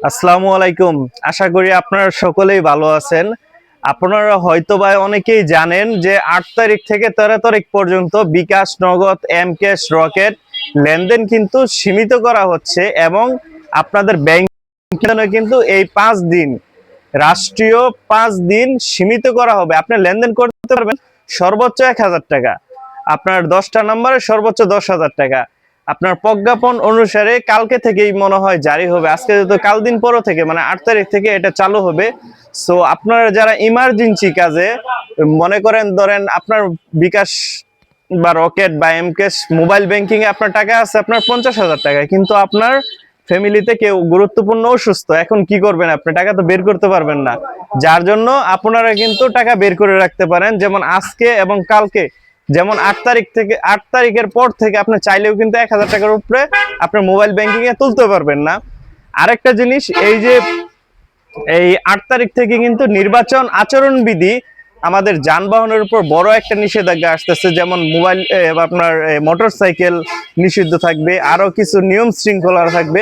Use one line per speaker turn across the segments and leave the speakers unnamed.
আসসালামু আলাইকুম। আশা করি আপনারা সকলেই ভালো আছেন। আপনারা হয়তোবা অনেকেই জানেন যে ৮ তারিখ থেকে ১৩ তারিখ পর্যন্ত বিকাশ, নগদ, এম-ক্যাশ, রকেট লেনদেন কিন্তু সীমিত করা হচ্ছে এবং আপনাদের ব্যাংক কিন্তু এই ৫ দিন রাষ্ট্রীয় ৫ দিন সীমিত করা হবে। আপনি লেনদেন করতে পারবেন সর্বোচ্চ ১,০০০ টাকা। আপনার ১০টা নাম্বারে সর্বোচ্চ ১০,০০০ টাকা। আপনার প্রজ্ঞাপন অনুসারে কালকে থেকেই মনে হয় জারি হবে। আজকে তো কাল দিন পর থেকে মানে ৮ তারিখ থেকে এটা চালু হবে। সো আপনারা যারা ইমার্জেন্সি কাজে মনে করেন ধরেন আপনার বিকাশ বা রকেট বা এম-ক্যাশ মোবাইল ব্যাংকিং এ আপনার টাকা আছে আপনার ৫০,০০০ টাকা, কিন্তু আপনার ফ্যামিলিতে কেউ গুরুত্বপূর্ণ অসুস্থ, এখন কি করবেন? আপনি টাকা তো বের করতে পারবেন না, যার জন্য আপনারা কিন্তু টাকা বের করে রাখতে পারেন। যেমন আজকে এবং কালকে, যেমন ৮ তারিখ থেকে ৮ তারিখের পর থেকে আপনি চাইলেও কিন্তু ১,০০০ টাকার উপরে আপনার মোবাইল ব্যাংকিং এ তুলতে পারবেন না। আরেকটা জিনিস, এই যে এই ৮ তারিখ থেকে কিন্তু নির্বাচন আচরণবিধি, আমাদের যানবাহনের উপর বড় একটা নিষেধাজ্ঞা আসতেছে। যেমন মোবাইল আপনার মোটরসাইকেল নিষিদ্ধ থাকবে, আরো কিছু নিয়ম শৃঙ্খলা থাকবে।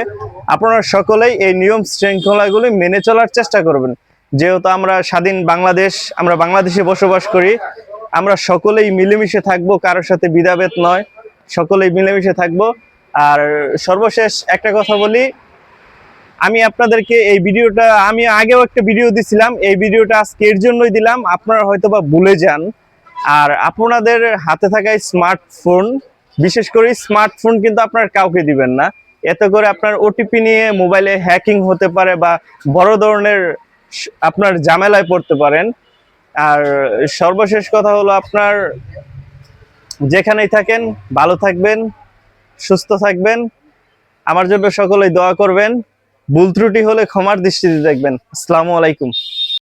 আপনারা সকলেই এই নিয়ম শৃঙ্খলাগুলি মেনে চলার চেষ্টা করবেন। যেহেতু আমরা স্বাধীন বাংলাদেশ, আমরা বাংলাদেশে বসবাস করি, আমরা সকলেই মিলেমিশে থাকবো, কারোর সাথে ভেদাভেদ নয়, সকলেই মিলেমিশে থাকবো। আর সর্বশেষ একটা কথা বলি, আমি আপনাদেরকে এই ভিডিওটা আমি আগেও একটা ভিডিও দিছিলাম, এই ভিডিওটা আজকে এর জন্যই দিলাম, আপনারা হয়তোবা ভুলে যান। আর আপনাদের হাতে থাকা স্মার্টফোন, বিশেষ করে স্মার্টফোন কিন্তু আপনার কাউকে দিবেন না। এতে করে আপনার ওটিপি নিয়ে মোবাইলে হ্যাকিং হতে পারে বা বড় ধরনের আপনার ঝামেলায় পড়তে পারেন। আর সর্বশেষ কথা হলো, আপনার যেখানেই থাকেন ভালো থাকবেন, সুস্থ থাকবেন। আমার জন্য সকলেই দোয়া করবেন। ভুল ত্রুটি হলে ক্ষমার দৃষ্টিতে দেখবেন। আসসালামু আলাইকুম।